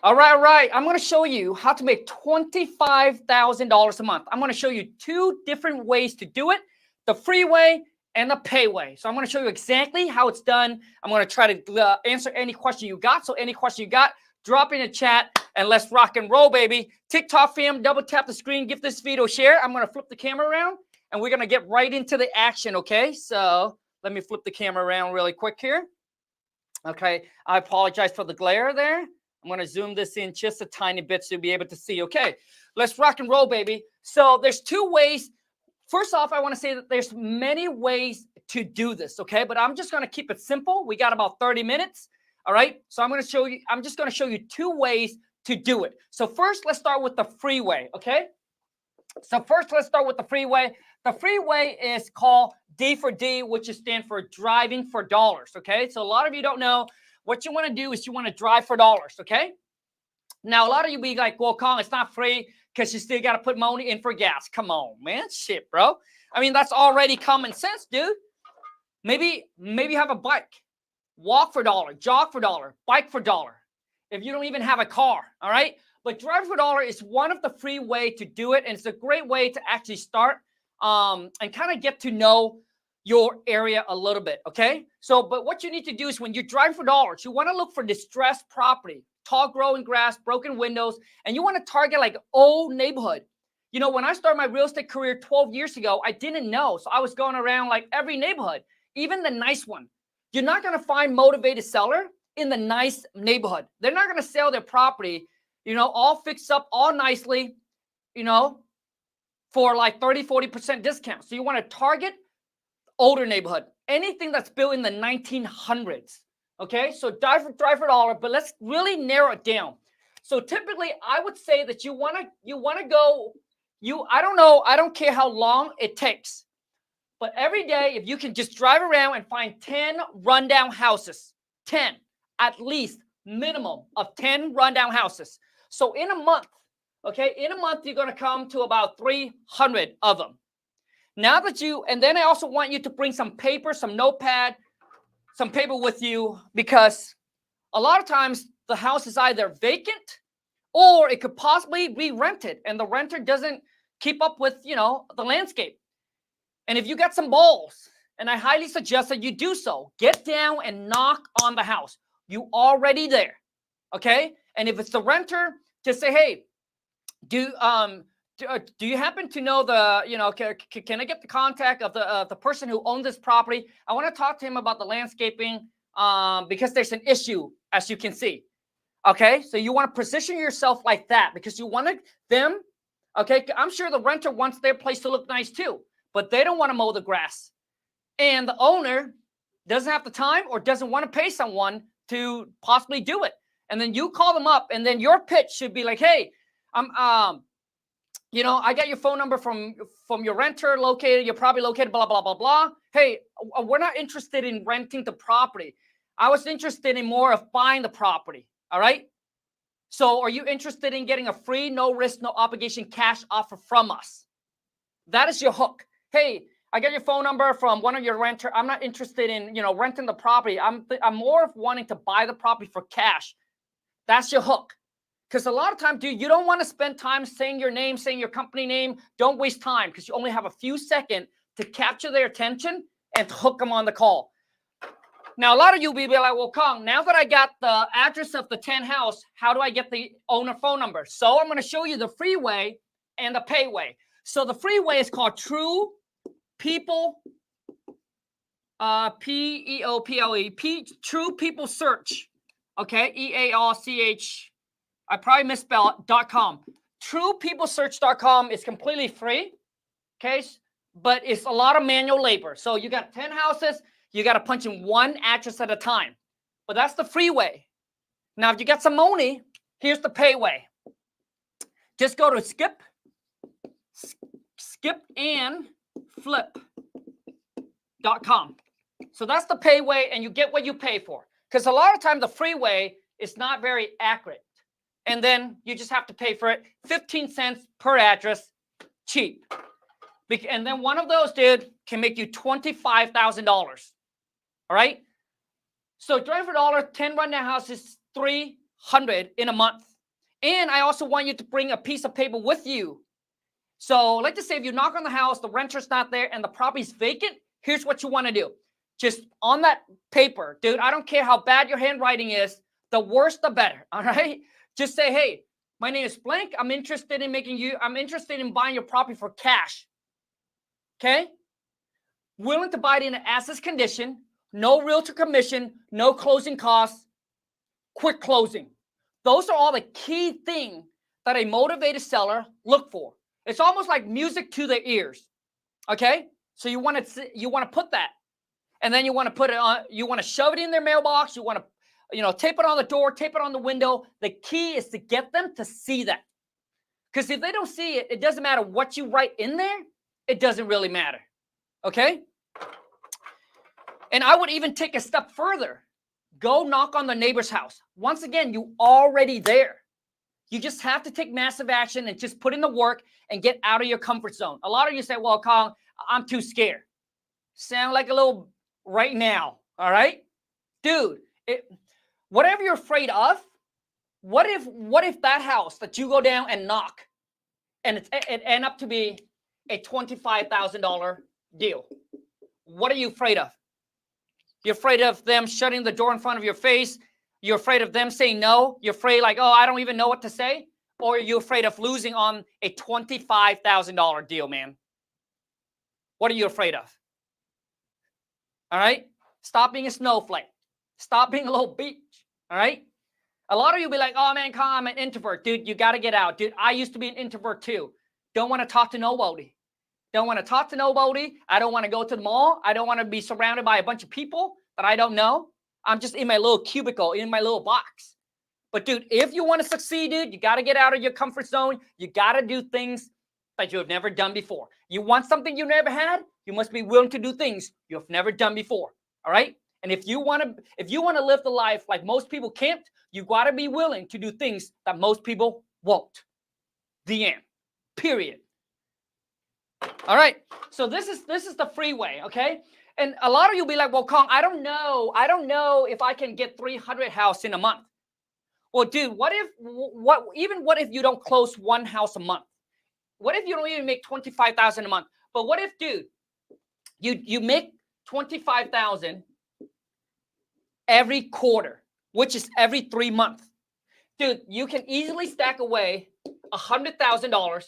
All right. I'm going to show you how to make $25,000 a month. I'm going to show you two different ways to do it, the free way and the pay way. So I'm going to show you exactly how it's done. I'm going to try to answer any question you got. So any question you got, drop in the chat and let's rock and roll, baby. TikTok fam, double tap the screen, give this video a share. I'm going to flip the camera around and we're going to get right into the action, okay? So let me flip the camera around really quick here. Okay, I apologize for the glare there. I'm going to zoom this in just a tiny bit so you'll be able to see. Okay, let's rock and roll, baby. So there's two ways. First off, I want to say that there's many ways to do this, okay? But I'm just going to keep it simple. We got about 30 minutes, all right? So I'm just going to show you two ways to do it. So first, let's start with the free way, okay? So first, let's start with the free way. The free way is called D for D, which stands for driving for dollars, okay? So a lot of you don't know. What you want to do is you want to drive for dollars, okay? Now, a lot of you be like, well, Khang, it's not free because you still got to put money in for gas. Come on, man. Shit, bro. I mean, that's already common sense, dude. Maybe you have a bike. Walk for dollar, jog for dollar, bike for dollar. If you don't even have a car, all right? But drive for dollar is one of the free way to do it, and it's a great way to actually start and kind of get to know your area a little bit, okay? So, but what you need to do is when you drive for dollars, you want to look for distressed property, tall growing grass, broken windows, and you want to target like old neighborhood. You know, when I started my real estate career 12 years ago, I didn't know. So I was going around like every neighborhood, even the nice one. You're not going to find motivated seller in the nice neighborhood. They're not going to sell their property, you know, all fixed up, all nicely, you know, for like 30, 40% discount. So you want to target older neighborhood, anything that's built in the 1900s. Okay, so drive for dollar, but let's really narrow it down. So typically, I would say that you want to go. I don't care how long it takes, but every day, if you can just drive around and find 10 rundown houses, 10 at least, minimum of 10 rundown houses. So in a month, okay, you're going to come to about 300 of them. Now that and then I also want you to bring some paper, some notepad, some paper with you, because a lot of times the house is either vacant or it could possibly be rented and the renter doesn't keep up with, you know, the landscape. And if you got some balls, and I highly suggest that you do so, get down and knock on the house. You already there, okay? And if it's the renter, just say, hey, do you happen to know the, you know, can I get the contact of the person who owns this property? I want to talk to him about the landscaping because there's an issue, as you can see. Okay, so you want to position yourself like that because you want them, okay? I'm sure the renter wants their place to look nice too, but they don't want to mow the grass. And the owner doesn't have the time or doesn't want to pay someone to possibly do it. And then you call them up and then your pitch should be like, hey, you know, I got your phone number from your renter located. You're probably located, blah, blah, blah, blah. Hey, we're not interested in renting the property. I was interested in more of buying the property. All right. So are you interested in getting a free, no risk, no obligation cash offer from us? That is your hook. Hey, I got your phone number from one of your renter. I'm not interested in, you know, renting the property. I'm more of wanting to buy the property for cash. That's your hook. Because a lot of times, dude, you don't want to spend time saying your name, saying your company name. Don't waste time because you only have a few seconds to capture their attention and hook them on the call. Now, a lot of you will be like, well, Khang, now that I got the address of the 10 house, how do I get the owner phone number? So I'm going to show you the free way and the pay way. So the free way is called True People, P-E-O-P-L-E, True People Search, okay, E-A-R-C-H, I probably misspelled it, .com. TruePeopleSearch.com is completely free, okay? But it's a lot of manual labor. So you got 10 houses, you got to punch in one address at a time. But that's the free way. Now, if you got some money, here's the pay way. Just go to skip and flip.com. So that's the pay way, and you get what you pay for. Because a lot of times the free way is not very accurate. And then you just have to pay for it. 15 cents per address, cheap. And then one of those, dude, can make you $25,000. All right? So $300, 10 rundown houses, $300 in a month. And I also want you to bring a piece of paper with you. So let's just say if you knock on the house, the renter's not there, and the property's vacant, here's what you want to do. Just on that paper, dude, I don't care how bad your handwriting is, the worse the better, all right? Just say, hey, my name is blank. I'm interested in buying your property for cash. Okay? Willing to buy it in an as-is condition, no realtor commission, no closing costs, quick closing. Those are all the key things that a motivated seller look for. It's almost like music to their ears. Okay? So you want to put that. And then you want to put it on, you want to shove it in their mailbox, you want to tape it on the door, tape it on the window. The key is to get them to see that. Because if they don't see it, it doesn't matter what you write in there. It doesn't really matter. Okay? And I would even take a step further. Go knock on the neighbor's house. Once again, you already there. You just have to take massive action and just put in the work and get out of your comfort zone. A lot of you say, well, Khang, I'm too scared. Sound like a little right now, all right? Dude, whatever you're afraid of, what if that house that you go down and knock and it end up to be a $25,000 deal? What are you afraid of? You're afraid of them shutting the door in front of your face? You're afraid of them saying no? You're afraid like, oh, I don't even know what to say? Or are you afraid of losing on a $25,000 deal, man? What are you afraid of? All right? Stop being a snowflake. Stop being a little beach. All right? A lot of you be like, oh, man, Khang, I'm an introvert. Dude, you got to get out. Dude, I used to be an introvert too. Don't want to talk to nobody. Don't want to talk to nobody. I don't want to go to the mall. I don't want to be surrounded by a bunch of people that I don't know. I'm just in my little cubicle, in my little box. But, dude, if you want to succeed, dude, you got to get out of your comfort zone. You got to do things that you have never done before. You want something you never had, you must be willing to do things you have never done before. All right? And if you want to live the life like most people can't, you got to be willing to do things that most people won't. The end. Period. All right. So this is the freeway, okay? And a lot of you will be like, well, Khang, I don't know if I can get 300 houses in a month. Well, dude, what if you don't close one house a month? What if you don't even make $25,000 a month? But what if, dude, you make $25,000 every quarter, which is every 3 months. Dude, you can easily stack away $100,000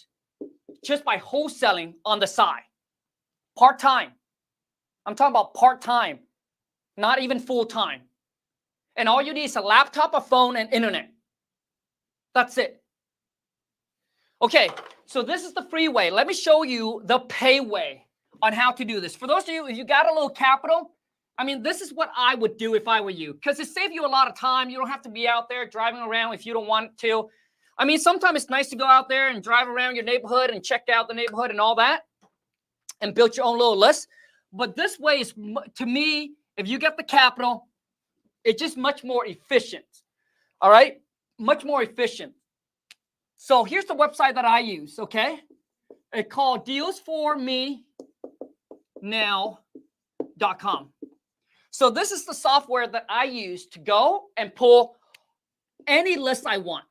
just by wholesaling on the side. Part-time. I'm talking about part-time, not even full-time. And all you need is a laptop, a phone, and internet. That's it. Okay, so this is the freeway. Let me show you the pay way on how to do this. For those of you, if you got a little capital, I mean, this is what I would do if I were you, because it saves you a lot of time. You don't have to be out there driving around if you don't want to. I mean, sometimes it's nice to go out there and drive around your neighborhood and check out the neighborhood and all that and build your own little list. But this way is, to me, if you get the capital, it's just much more efficient. All right? Much more efficient. So here's the website that I use, okay? It's called dealsformenow.com. So this is the software that I use to go and pull any list I want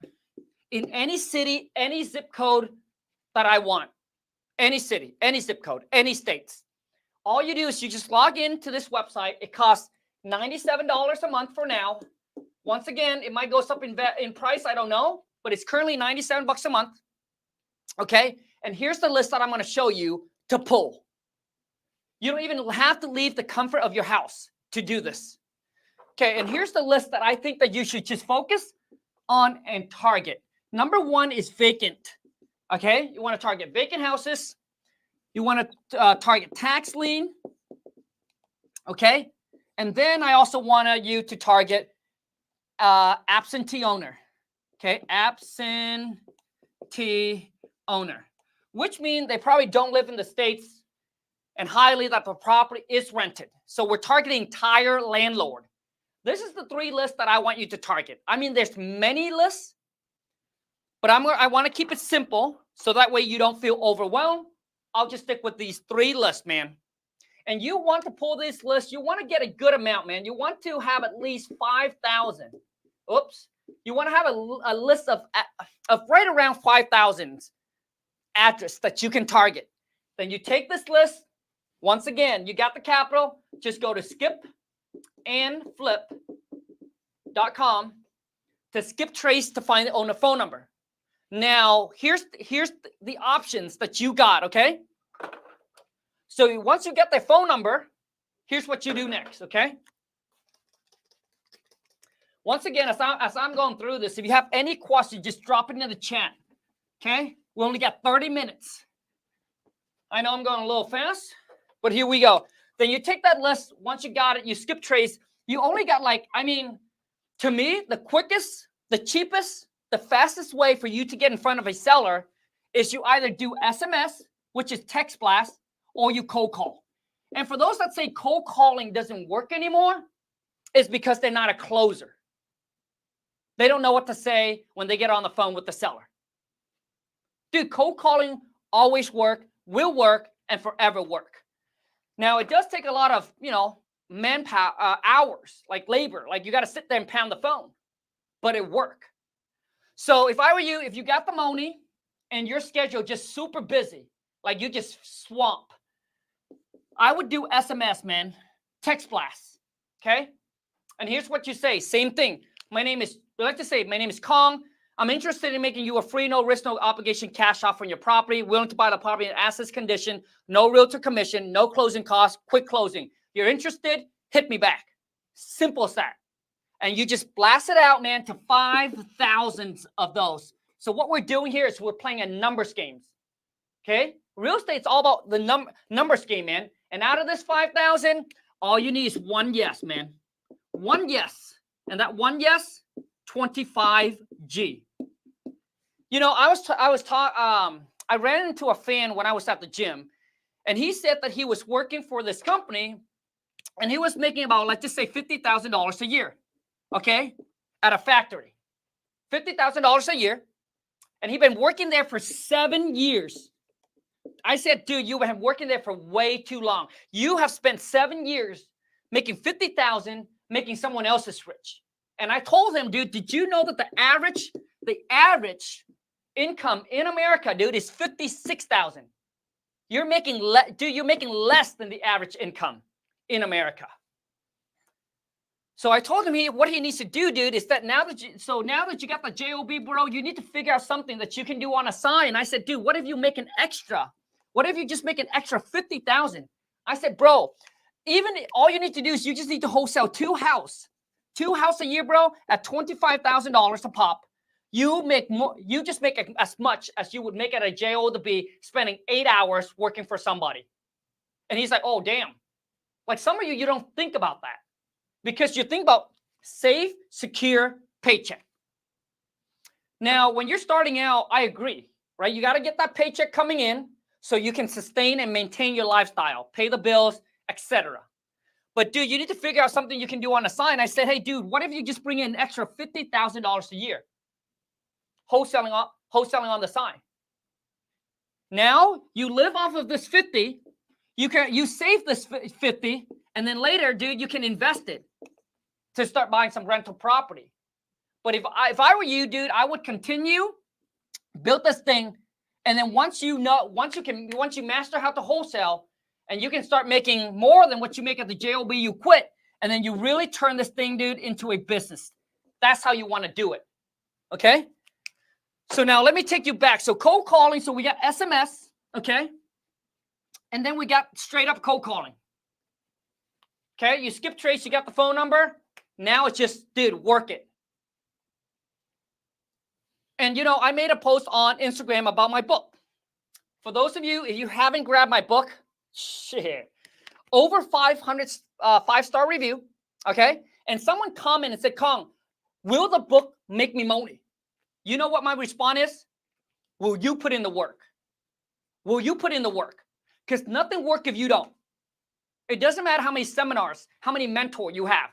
in any city, any zip code that I want. Any city, any zip code, any states. All you do is you just log into this website. It costs $97 a month for now. Once again, it might go up in price. I don't know, but it's currently $97 a month. Okay. And here's the list that I'm going to show you to pull. You don't even have to leave the comfort of your house to do this. Okay. And here's the list that I think that you should just focus on and target. Number one is vacant. Okay. You want to target vacant houses. You want to target tax lien. Okay. And then I also want you to target absentee owner. Okay. Absentee owner, which means they probably don't live in the States and highly that the property is rented. So we're targeting tire landlord. This is the 3 lists that I want you to target. I mean, there's many lists, but I want to keep it simple so that way you don't feel overwhelmed. I'll just stick with these 3 lists, man. And you want to pull this list. You want to get a good amount, man. You want to have at least 5,000. Oops. You want to have a list of right around 5,000 address that you can target. Then you take this list. Once again, you got the capital. Just go to skipandflip.com to skip trace to find the owner phone number. Now, here's the options that you got, okay? So once you get their phone number, here's what you do next, okay? Once again, as I'm going through this, if you have any questions, just drop it into the chat, okay? We only got 30 minutes. I know I'm going a little fast, but here we go. Then you take that list. Once you got it, you skip trace. You only got to me, the quickest, the cheapest, the fastest way for you to get in front of a seller is you either do SMS, which is text blast, or you cold call. And for those that say cold calling doesn't work anymore, it's because they're not a closer. They don't know what to say when they get on the phone with the seller. Dude, cold calling always work, will work, and forever work. Now, it does take a lot of, manpower, hours, like labor. Like you got to sit there and pound the phone, but it work. So if I were you, if you got the money and your schedule just super busy, like you just swamp, I would do SMS, man. Text blast, okay? And here's what you say. Same thing. My name is Khang. I'm interested in making you a free, no risk, no obligation cash offer on your property. Willing to buy the property in assets condition. No realtor commission. No closing costs. Quick closing. You're interested? Hit me back. Simple as that. And you just blast it out, man, to 5,000 of those. So what we're doing here is we're playing a numbers game. Okay? Real estate's all about the numbers game, man. And out of this 5,000, all you need is one yes, man. One yes. And that one yes, 25G. I ran into a fan when I was at the gym, and he said that he was working for this company, and he was making about, let's just say, $50,000 a year. Okay, at a factory, $50,000 a year, and he'd been working there for 7 years. I said, dude, you've been working there for way too long. You have spent 7 years making $50,000, making someone else's rich. And I told him, dude, did you know that the average income in America, dude, is $56,000? You're making less than the average income in America. So I told him what he needs to do, dude, is that now that you got the JOB, bro, you need to figure out something that you can do on a side. And I said, dude, what if you make an extra? What if you just make an extra 50,000? I said, bro, all you need to do is you just need to wholesale two house a year, bro, at $25,000 a pop. You just make as much as you would make at a JOB spending 8 hours working for somebody. And he's like, oh, damn. Like some of you don't think about that. Because you think about safe, secure paycheck. Now, when you're starting out, I agree, right? You got to get that paycheck coming in so you can sustain and maintain your lifestyle, pay the bills, etc. But, dude, you need to figure out something you can do on the side. And I said, hey, dude, what if you just bring in an extra $50,000 a year? Wholesaling on the side. Now, you live off of this 50. You save this 50. And then later, dude, you can invest it to start buying some rental property. But if I were you, dude, I would continue, build this thing, and then once you master how to wholesale, and you can start making more than what you make at the JOB, you quit, and then you really turn this thing, dude, into a business. That's how you want to do it. Okay? So now let me take you back. So cold calling, so we got SMS, okay? And then we got straight up cold calling. Okay, you skip trace, you got the phone number. Now it's just, dude, work it. And, I made a post on Instagram about my book. For those of you, if you haven't grabbed my book, shit, over 500 5-star review, okay? And someone commented and said, Khang, will the book make me money? You know what my response is? Will you put in the work? Will you put in the work? Because nothing works if you don't. It doesn't matter how many seminars, how many mentors you have.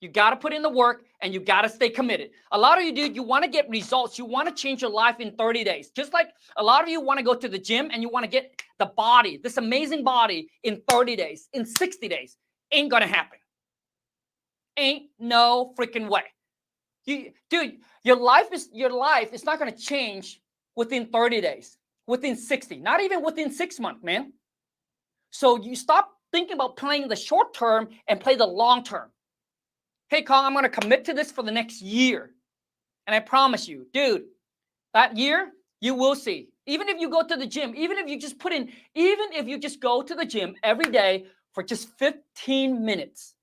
You got to put in the work and you got to stay committed. A lot of you, dude, you want to get results. You want to change your life in 30 days. Just like a lot of you want to go to the gym and you want to get the body, this amazing body in 30 days, in 60 days. Ain't going to happen. Ain't no freaking way. Dude, your life is not going to change within 30 days, within 60, not even within 6 months, man. So you stop thinking about playing the short term and play the long term. Hey, Khang, I'm going to commit to this for the next year. And I promise you, dude, that year, you will see. Even if you go to the gym, even if you just go to the gym every day for just 15 minutes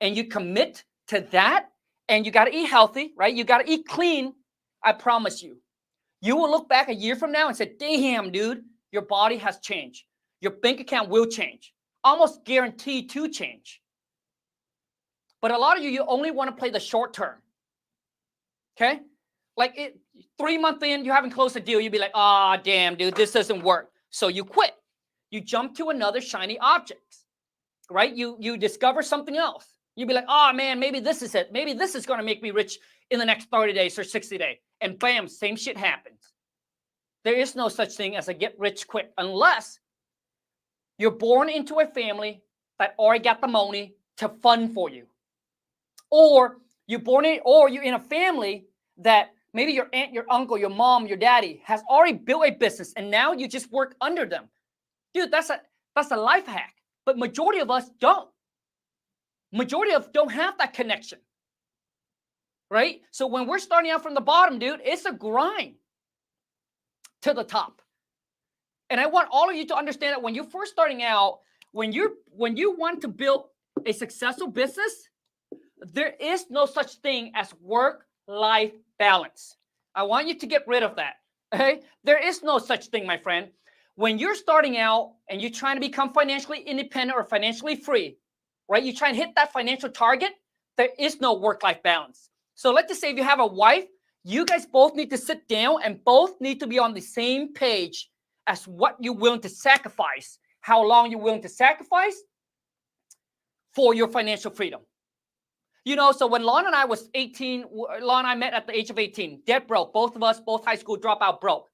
and you commit to that, and you got to eat healthy, right? You got to eat clean. I promise you, you will look back a year from now and say, damn, dude, your body has changed. Your bank account will change. Almost guaranteed to change. But a lot of you only want to play the short term. Okay? Like 3 months in, you haven't closed a deal. You'd be like, ah, damn, dude, this doesn't work. So you quit. You jump to another shiny object, right? You discover something else. You'd be like, oh, man, maybe this is it. Maybe this is going to make me rich in the next 30 days or 60 days. And bam, same shit happens. There is no such thing as a get rich quick unless you're born into a family that already got the money to fund for you. Or you're in a family that maybe your aunt, your uncle, your mom, your daddy has already built a business and now you just work under them. Dude, that's a life hack. But majority of us don't. Majority of don't have that connection. Right? So when we're starting out from the bottom, dude, it's a grind to the top. And I want all of you to understand that when you're first starting out, when you want to build a successful business, there is no such thing as work-life balance. I want you to get rid of that. Okay? There is no such thing, my friend. When you're starting out and you're trying to become financially independent or financially free, right? You try and hit that financial target, there is no work-life balance. So let's just say if you have a wife, you guys both need to sit down and both need to be on the same page as what you're willing to sacrifice, how long you're willing to sacrifice for your financial freedom. You know, so when Lon and I was 18, Lon and I met at the age of 18, dead broke. Both of us, both high school dropout broke.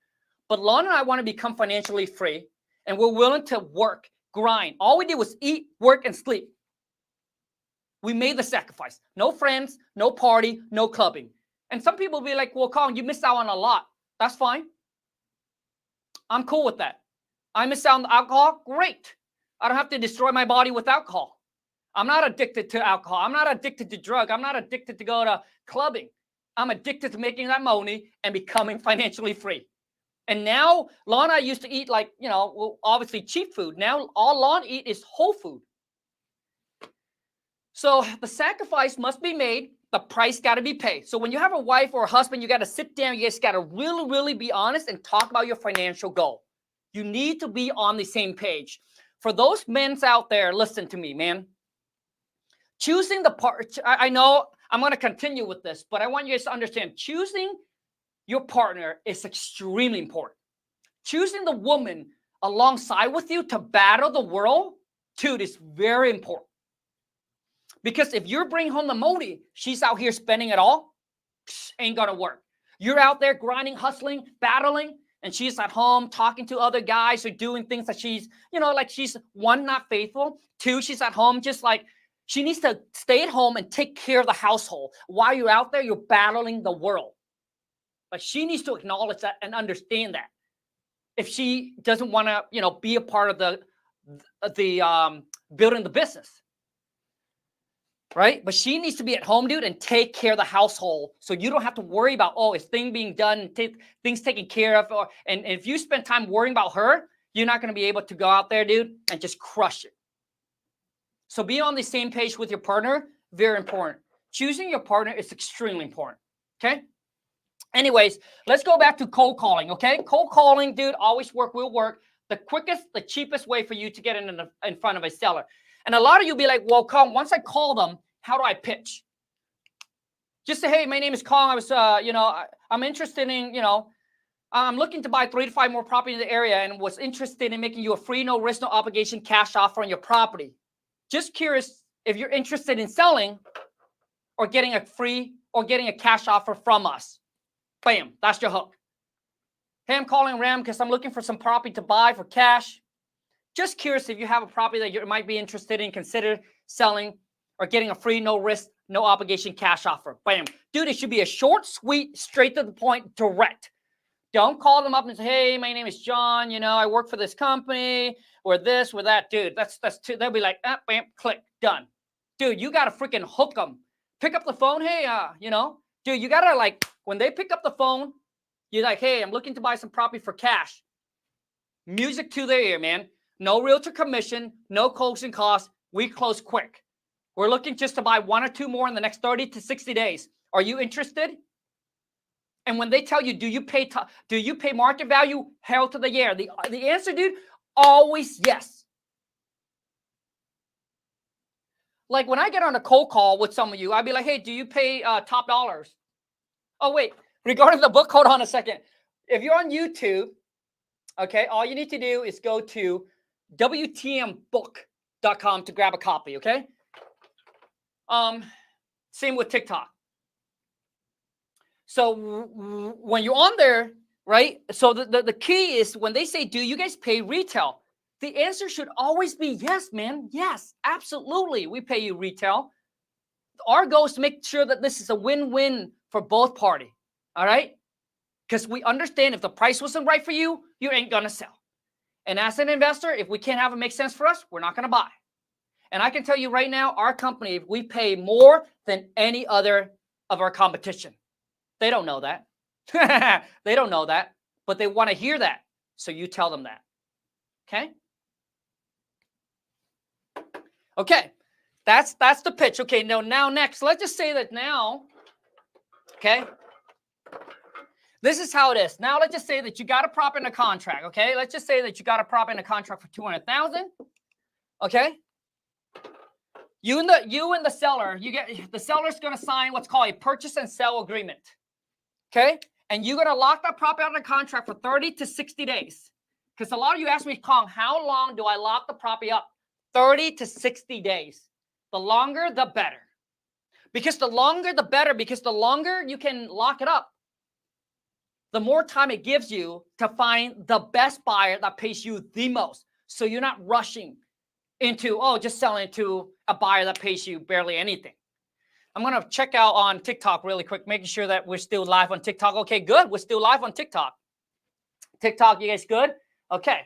But Lon and I want to become financially free, and we're willing to work, grind. All we did was eat, work, and sleep. We made the sacrifice. No friends, no party, no clubbing. And some people will be like, well, Khang, you missed out on a lot. That's fine. I'm cool with that. I missed out on the alcohol. Great. I don't have to destroy my body with alcohol. I'm not addicted to alcohol. I'm not addicted to drug. I'm not addicted to go to clubbing. I'm addicted to making that money and becoming financially free. And now, Lon and I used to eat like, you know, well, obviously cheap food. Now, all Lon eat is whole food. So the sacrifice must be made. The price got to be paid. So when you have a wife or a husband, you got to sit down. You guys got to really, really be honest and talk about your financial goal. You need to be on the same page. For those men out there, listen to me, man. Choosing the part, I know I'm going to continue with this, but I want you guys to understand, choosing your partner is extremely important. Choosing the woman alongside with you to battle the world, dude, is very important. Because if you're bringing home the money, she's out here spending it all, ain't gonna work. You're out there grinding, hustling, battling, and she's at home talking to other guys or doing things that she's, you know, like she's, one, not faithful. Two, she's at home just like, she needs to stay at home and take care of the household. While you're out there, you're battling the world. But she needs to acknowledge that and understand that. If she doesn't want to, you know, be a part of the building the business. Right? But she needs to be at home, dude, and take care of the household. So you don't have to worry about, oh, is things being done, things taken care of. And if you spend time worrying about her, you're not going to be able to go out there, dude, and just crush it. So being on the same page with your partner, very important. Choosing your partner is extremely important. Okay? Anyways, let's go back to cold calling, okay? Cold calling, dude, always will work. The quickest, the cheapest way for you to get in front of a seller. And a lot of you be like, well, Khang, once I call them, how do I pitch? Just say, hey, my name is Khang. I was, I'm interested in, I'm looking to buy 3 to 5 more property in the area and was interested in making you a free, no risk, no obligation cash offer on your property. Just curious if you're interested in selling or getting a free or getting a cash offer from us. Bam, that's your hook. Hey, I'm calling Ram because I'm looking for some property to buy for cash. Just curious if you have a property that you might be interested in, consider selling or getting a free, no risk, no obligation cash offer. Bam. Dude, it should be a short, sweet, straight to the point, direct. Don't call them up and say, hey, my name is John. You know, I work for this company or this or that. Dude, that's too, they'll be like, bam, click, done. Dude, you got to freaking hook them. Pick up the phone. Hey, you know, dude, you got to like, when they pick up the phone, you're like, hey, I'm looking to buy some property for cash. Music to their ear, man. No realtor commission, no closing costs. We close quick. We're looking just to buy 1 or 2 more in the next 30 to 60 days. Are you interested? And when they tell you, do you pay market value? Hell to the yeah. The answer, dude, always yes. Like when I get on a cold call with some of you, I'd be like, hey, do you pay top dollars? Oh, wait, regarding the book, hold on a second. If you're on YouTube, okay, all you need to do is go to WTMbook.com to grab a copy, okay? Same with TikTok. So when you're on there, right? So the key is when they say, do you guys pay retail? The answer should always be yes, man. Yes, absolutely. We pay you retail. Our goal is to make sure that this is a win-win for both parties. All right? Because we understand if the price wasn't right for you, you ain't going to sell. And as an investor, if we can't have it make sense for us, we're not going to buy. And I can tell you right now, our company, we pay more than any other of our competition. They don't know that. They don't know that, but they want to hear that. So you tell them that. Okay? Okay. That's the pitch. Okay, now next, let's just say that now, okay? This is how it is. Now let's just say that you got a prop in a contract, okay? Let's just say that you got a prop in a contract for $200,000. Okay? You and the seller, the seller's going to sign what's called a purchase and sell agreement. Okay? And you're going to lock that prop out in a contract for 30 to 60 days. Because a lot of you ask me, Khang, how long do I lock the property up? 30 to 60 days. The longer, the better. Because the longer, the better. Because the longer you can lock it up, the more time it gives you to find the best buyer that pays you the most. So you're not rushing into, just selling it to a buyer that pays you barely anything. I'm going to check out on TikTok really quick, making sure that we're still live on TikTok. Okay, good. We're still live on TikTok. TikTok, you guys good? Okay.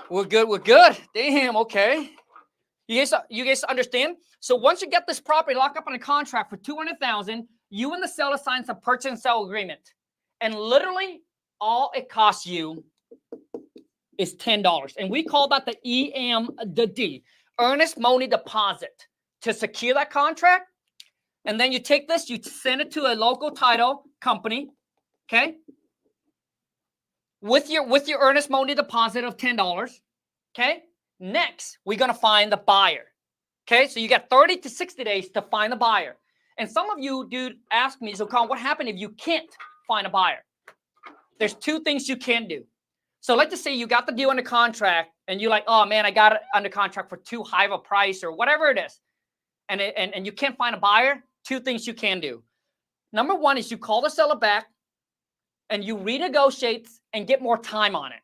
We're good. We're good. Damn, okay. You guys understand? So once you get this property locked up on a contract for $200,000, you and the seller sign some purchase and sell agreement. And literally all it costs you is $10. And we call that the EMD, earnest money deposit, to secure that contract. And then you take this, you send it to a local title company, okay? With your earnest money deposit of $10, okay? Next, we're going to find the buyer, okay? So you got 30 to 60 days to find the buyer. And some of you, dude, ask me, so Khang, what happened if you can't find a buyer? There's 2 things you can do. So let's just say you got the deal under contract and you're like, oh man, I got it under contract for too high of a price or whatever it is. And you can't find a buyer. 2 things you can do. Number 1 is you call the seller back and you renegotiate and get more time on it.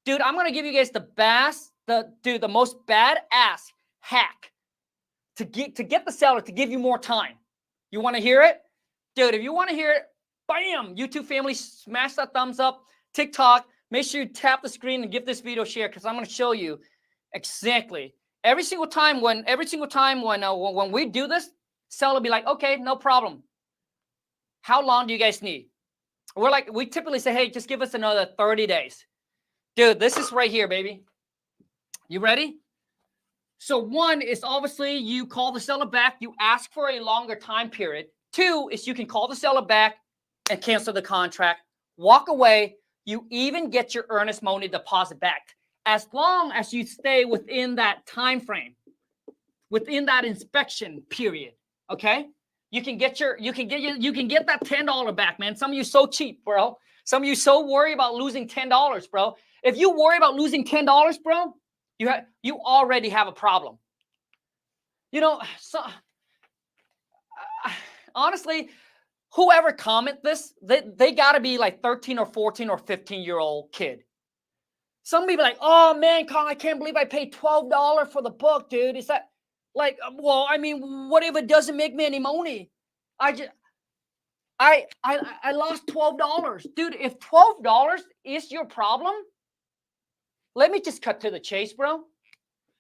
Dude, I'm going to give you guys the most badass hack to get the seller to give you more time. You want to hear it? Dude, if you want to hear it, bam, YouTube family, smash that thumbs up. TikTok, make sure you tap the screen and give this video a share because I'm going to show you exactly. Every single time when we do this, seller will be like, okay, no problem. How long do you guys need? We typically say, hey, just give us another 30 days. Dude, this is right here, baby. You ready? So 1 is obviously you call the seller back. You ask for a longer time period. 2 is you can call the seller back and cancel the contract. Walk away. You even get your earnest money deposit back. As long as you stay within that time frame, within that inspection period, okay? You can get that $10 back, man. Some of you so cheap, bro. Some of you so worried about losing $10, bro. If you worry about losing $10, bro, you already have a problem. You know, honestly, whoever comment this, they got to be like 13 or 14 or 15-year-old kid. Some people like, oh man, Khang, I can't believe I paid $12 for the book, dude. Is that? Like, well, I mean, what if it doesn't make me any money? I lost $12. Dude, if $12 is your problem, let me just cut to the chase, bro.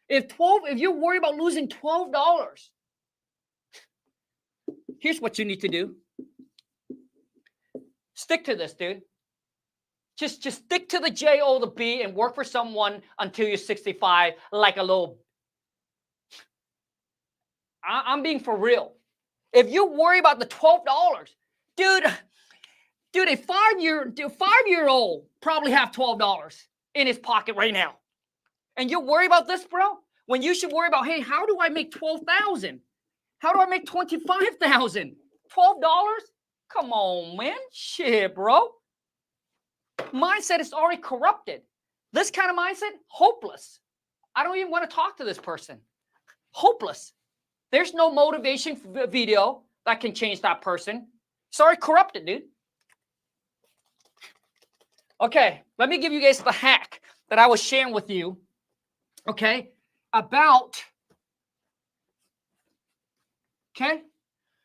If you're worried about losing $12, here's what you need to do. Stick to this, dude. Just stick to the J-O, the B, and work for someone until you're 65, like a little. I'm being for real. If you worry about the $12, dude, a 5-year-old probably have $12 in his pocket right now. And you worry about this, bro? When you should worry about, hey, how do I make $12,000? How do I make $25,000? $12? Come on, man. Shit, bro. Mindset is already corrupted. This kind of mindset, hopeless. I don't even want to talk to this person. Hopeless. There's no motivation video that can change that person. Sorry, corrupted, dude. Okay, let me give you guys the hack that I was sharing with you, okay, about, okay?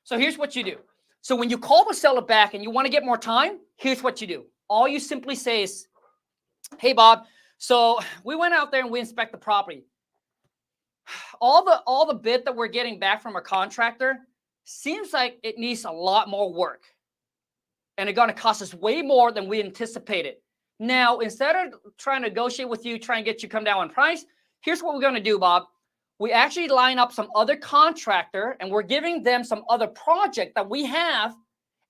So here's what you do. So when you call the seller back and you want to get more time, here's what you do. All you simply say is, hey, Bob, so we went out there and we inspect the property. All the bid that we're getting back from our contractor seems like it needs a lot more work. And it's going to cost us way more than we anticipated. Now, instead of trying to negotiate with you, try and get you come down on price, here's what we're going to do, Bob. We actually line up some other contractor and we're giving them some other project that we have.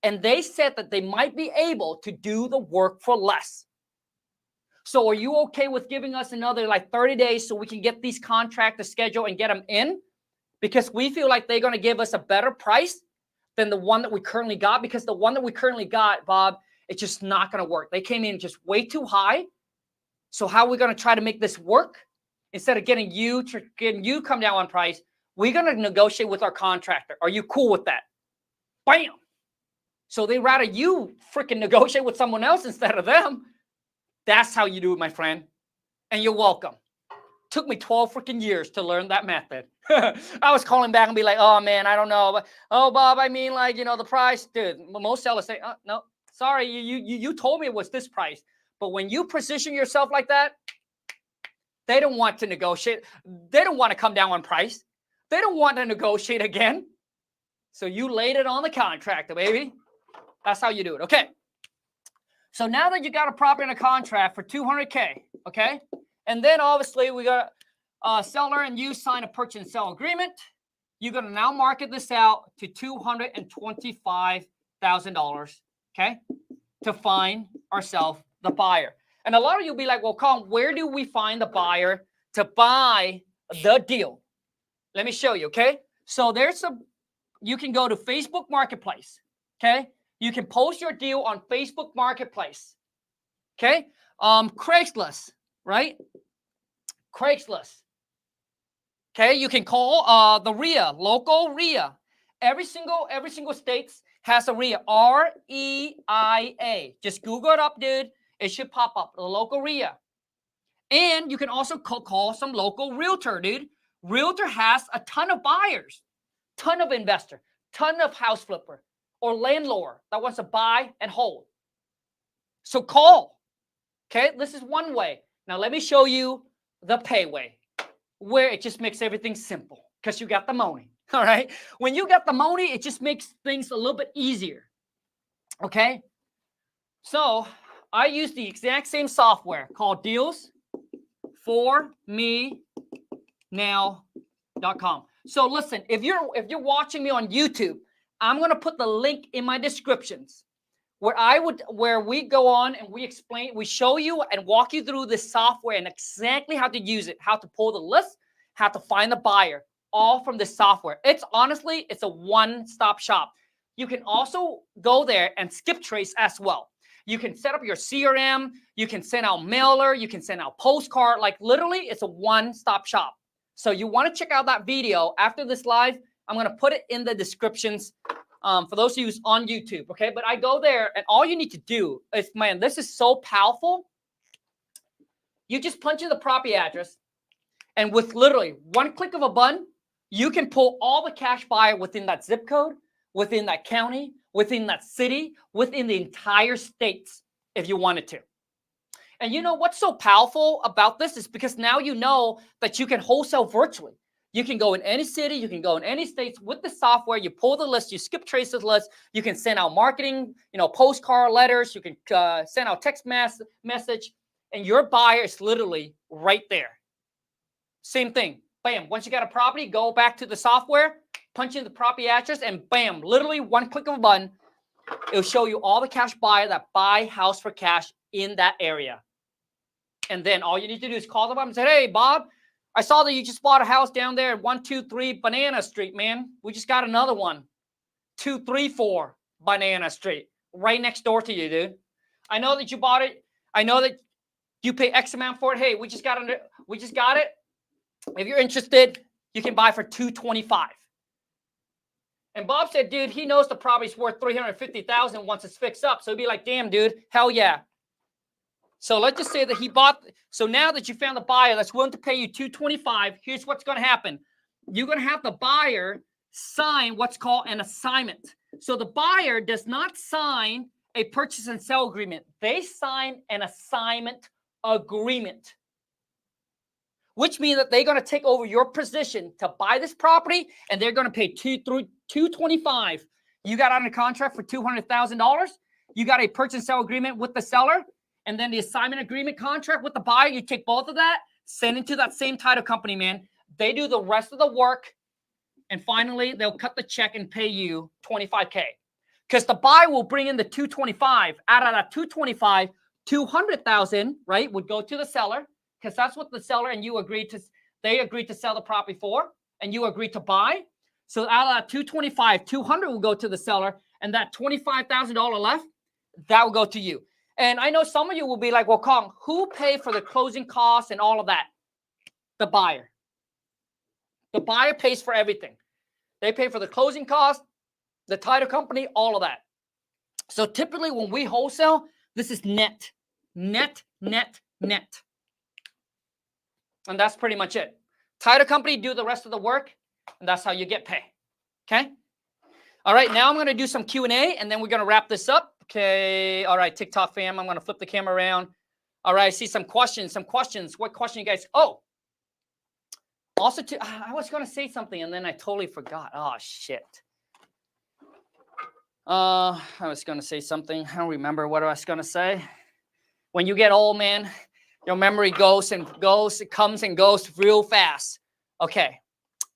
And they said that they might be able to do the work for less. So are you okay with giving us another like 30 days so we can get these contractors scheduled and get them in? Because we feel like they're going to give us a better price than the one that we currently got. Because the one that we currently got, Bob, it's just not going to work. They came in just way too high. So how are we going to try to make this work? Instead of getting you come down on price, we're going to negotiate with our contractor. Are you cool with that? Bam. So they rather you freaking negotiate with someone else instead of them. That's how you do it, my friend. And you're welcome. Took me 12 freaking years to learn that method. I was calling back and be like, oh, man, I don't know. But, oh, Bob, I mean, like, you know, the price. Dude, most sellers say, oh, no, sorry, you told me it was this price. But when you position yourself like that, they don't want to negotiate. They don't want to come down on price. They don't want to negotiate again. So you laid it on the contractor, baby. That's how you do it. Okay. So now that you got a property in a contract for $200K, okay? And then obviously we got a seller and you sign a purchase and sale agreement. You're going to now market this out to $225,000, okay? To find ourselves the buyer. And a lot of you will be like, well, Khang, where do we find the buyer to buy the deal? Let me show you, okay? So you can go to Facebook Marketplace, okay? You can post your deal on Facebook Marketplace, okay? Craigslist, right? Craigslist. Okay, you can call the REIA, local REIA. Every single state has a REIA, R-E-I-A. Just Google it up, dude. It should pop up, the local REIA. And you can also call some local realtor, dude. Realtor has a ton of buyers, ton of investor, ton of house flipper or landlord that wants to buy and hold. So call, okay? This is one way. Now let me show you the pay way, where it just makes everything simple because you got the money, all right? When you got the money, it just makes things a little bit easier, okay? So I use the exact same software called dealsformenow.com. So listen, if you're watching me on YouTube, I'm going to put the link in my descriptions where we go on and we show you and walk you through this software and exactly how to use it, how to pull the list, how to find the buyer, all from this software. It's a one-stop shop. You can also go there and skip trace as well. You can set up your CRM, you can send out mailer, you can send out postcard, like literally it's a one-stop shop. So you want to check out that video after this live. I'm going to put it in the descriptions for those of you who's on YouTube, okay? But I go there, and all you need to do is, man, this is so powerful. You just punch in the property address, and with literally one click of a button, You can pull all the cash buyer within that zip code, within that county, within that city, within the entire states if you wanted to. And you know what's so powerful about this is because now you know that you can wholesale virtually. You can go in any city, you can go in any states with the software. You pull the list, you skip traces list. You can send out marketing, postcard letters. You can send out text message, and your buyer is literally right there. Same thing. Bam. Once you got a property, go back to the software, punch in the property address, and bam, literally one click of a button, it'll show you all the cash buyer that buy house for cash in that area. And then all you need to do is call them up and say, hey, Bob, I saw that you just bought a house down there at 123 Banana Street, man. We just got another one, 234 Banana Street, right next door to you, dude. I know that you bought it. I know that you pay X amount for it. Hey, we just got it. If you're interested, you can buy for $225. And Bob said, dude, he knows the property's worth $350,000 once it's fixed up. So he'd be like, damn, dude, hell yeah. So let's just say that he bought. So now that you found the buyer that's willing to pay you $225, here's what's going to happen. You're going to have the buyer sign what's called an assignment. So the buyer does not sign a purchase and sale agreement. They sign an assignment agreement, which means that they're going to take over your position to buy this property, and they're going to pay $225. You got under contract for $200,000. You got a purchase and sale agreement with the seller, and then the assignment agreement contract with the buyer. You take both of that, send it to that same title company, man. They do the rest of the work, and finally, they'll cut the check and pay you $25K. Because the buyer will bring in the $225. Out of that $225, $200,000, right, would go to the seller, because that's what the seller and you they agreed to sell the property for, and you agreed to buy. So out of that $225, $200 will go to the seller, and that $25,000 left, that will go to you. And I know some of you will be like, well, Khang, who paid for the closing costs and all of that? The buyer. The buyer pays for everything. They pay for the closing costs, the title company, all of that. So typically when we wholesale, this is net. Net, net, net. And that's pretty much it. Title company do the rest of the work, and that's how you get paid. Okay? All right, now I'm going to do some Q&A, and then we're going to wrap this up. Okay. All right, TikTok fam, I'm going to flip the camera around. All right, I see some questions. What question you guys? Oh, also, I was going to say something, and then I totally forgot. Oh, shit. I was going to say something. I don't remember what I was going to say. When you get old, man, your memory goes and goes. It comes and goes real fast. Okay.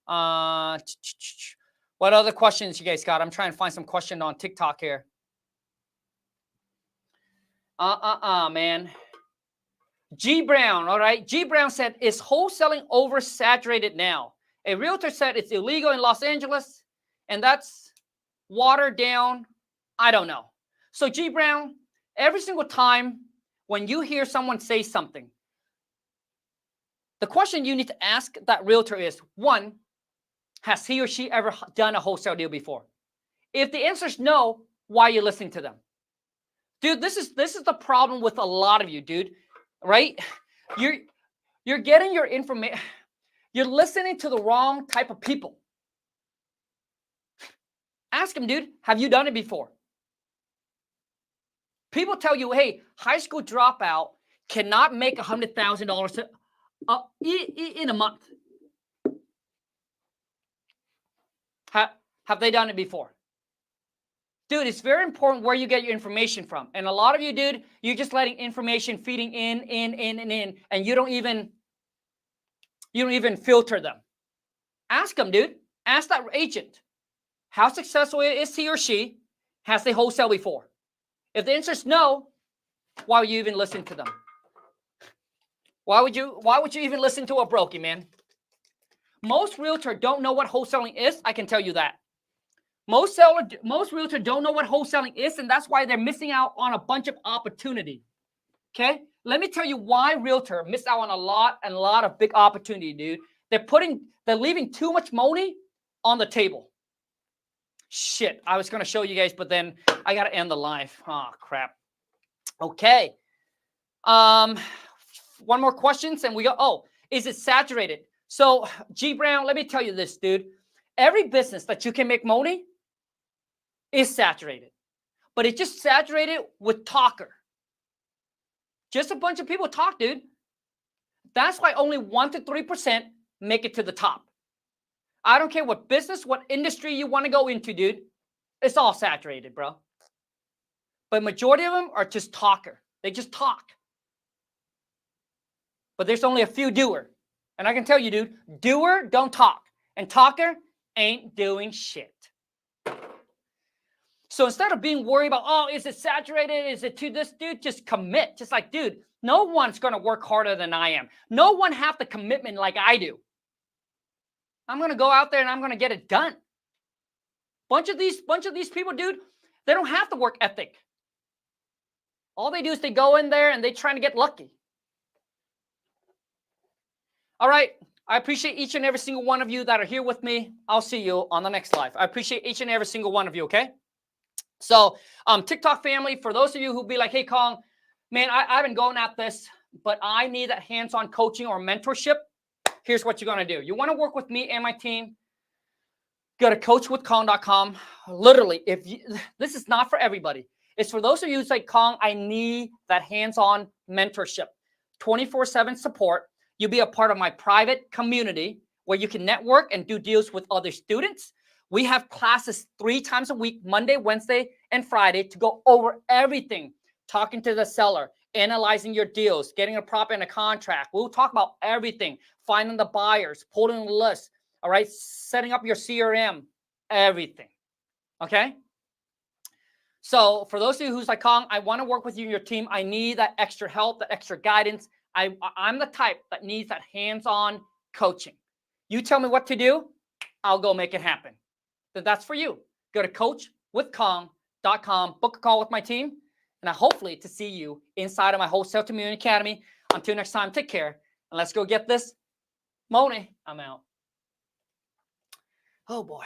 What other questions you guys got? I'm trying to find some question on TikTok here. Man. G Brown, all right. G Brown said, is wholesaling oversaturated now? A realtor said it's illegal in Los Angeles, and that's watered down. I don't know. So G Brown, every single time when you hear someone say something, the question you need to ask that realtor is, one, has he or she ever done a wholesale deal before? If the answer is no, why are you listening to them? Dude, this is the problem with a lot of you, dude, right? You're getting your information. You're listening to the wrong type of people. Ask them, dude, have you done it before? People tell you, hey, high school dropout cannot make $100,000 in a month. Have they done it before? Dude, it's very important where you get your information from. And a lot of you, dude, you're just letting information feeding in, and you don't even filter them. Ask them, dude. Ask that agent. How successful is he or she? Has they wholesale before? If the answer is no, why would you even listen to them? Why would you even listen to a brokey, man? Most realtors don't know what wholesaling is. I can tell you that. Most realtors don't know what wholesaling is, and that's why they're missing out on a bunch of opportunity. Okay? Let me tell you why realtors miss out on a lot of big opportunity, dude. They're leaving too much money on the table. Shit, I was going to show you guys, but then I got to end the live. Oh, crap. Okay. One more question, and we go, oh, is it saturated? So, G Brown, let me tell you this, dude. Every business that you can make money is saturated, but it's just saturated with talker. Just a bunch of people talk, dude. That's why only 1 to 3% make it to the top. I don't care what business, what industry you want to go into, dude. It's all saturated, bro. But majority of them are just talker. They just talk. But there's only a few doer. And I can tell you, dude, doer don't talk. And talker ain't doing shit. So instead of being worried about, oh, is it saturated? Is it to this, dude? Just commit. Just like, dude, no one's going to work harder than I am. No one have the commitment like I do. I'm going to go out there and I'm going to get it done. Bunch of these people, dude, they don't have the work ethic. All they do is they go in there and they trying to get lucky. All right. I appreciate each and every single one of you that are here with me. I'll see you on the next live. I appreciate each and every single one of you, okay? So, TikTok family, for those of you who be like, hey, Khang, man, I've been going at this, but I need that hands-on coaching or mentorship. Here's what you're going to do. You want to work with me and my team, go to coachwithkhang.com. Literally, this is not for everybody. It's for those of you who say, Khang, I need that hands-on mentorship, 24/7 support. You'll be a part of my private community where you can network and do deals with other students. We have classes 3 times a week, Monday, Wednesday, and Friday, to go over everything, talking to the seller, analyzing your deals, getting a prop and a contract. We'll talk about everything, finding the buyers, pulling the list, all right, setting up your CRM, everything, okay? So for those of you who's like, Khang, I want to work with you and your team. I need that extra help, that extra guidance. I'm the type that needs that hands-on coaching. You tell me what to do, I'll go make it happen. Then that's for you. Go to coachwithkhang.com, book a call with my team, and I hopefully to see you inside of my Wholesale Community Academy. Until next time, take care, and let's go get this money. I'm out. Oh, boy.